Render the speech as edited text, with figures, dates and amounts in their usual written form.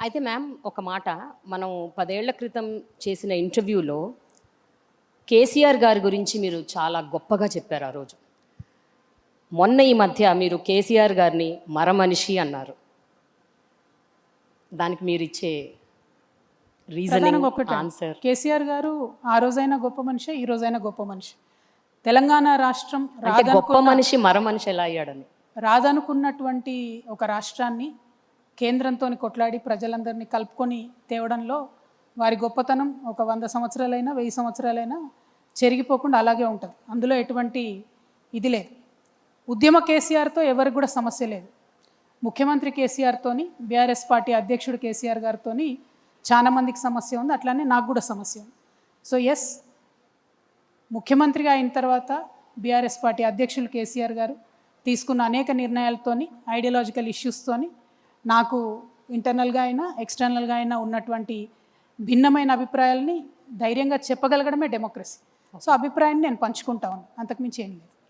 అయితే మ్యామ్ ఒక మాట, మనం 10 ఏళ్ల క్రితం చేసిన ఇంటర్వ్యూలో కేసీఆర్ గారి గురించి మీరు చాలా గొప్పగా చెప్పారు ఆ రోజు. మొన్న ఈ మధ్య మీరు కేసీఆర్ గారిని మరమనిషి అన్నారు. దానికి మీరిచ్చే రీజనింగ్, ప్రధానంగా ఒకటే, ఆన్సర్? కేసీఆర్ గారు ఆ రోజైనా గొప్ప మనిషి, ఈ రోజైనా గొప్ప మనిషి. తెలంగాణ రాష్ట్రం అంటే గొప్ప మనిషి మరమనిషి ఎలా అయ్యాడని. రాదనుకున్నటువంటి ఒక రాష్ట్రాన్ని కేంద్రంతో కొట్లాడి ప్రజలందరినీ కలుపుకొని తేవడంలో వారి గొప్పతనం ఒక 100 సంవత్సరాలైనా 1000 సంవత్సరాలైనా చెరిగిపోకుండా అలాగే ఉంటుంది. అందులో ఎటువంటి ఇది లేదు. ఉద్యమ కేసీఆర్తో ఎవరికి కూడా సమస్య లేదు. ముఖ్యమంత్రి కేసీఆర్తోని, బీఆర్ఎస్ పార్టీ అధ్యక్షుడు కేసీఆర్ గారితోని చాలా మందికి సమస్య ఉంది. అట్లానే నాకు కూడా సమస్య ఉంది. సో ఎస్, ముఖ్యమంత్రిగా అయిన తర్వాత బీఆర్ఎస్ పార్టీ అధ్యక్షులు కేసీఆర్ గారు తీసుకున్న అనేక నిర్ణయాలతోని, ఐడియాలజికల్ ఇష్యూస్తోని నాకు ఇంటర్నల్గా అయినా ఎక్స్టర్నల్గా అయినా ఉన్నటువంటి భిన్నమైన అభిప్రాయాలని ధైర్యంగా చెప్పగలగడమే డెమోక్రసీ. సో అభిప్రాయాన్ని నేను పంచుకుంటా ఉన్నాను, అంతకుమించి ఏం లేదు.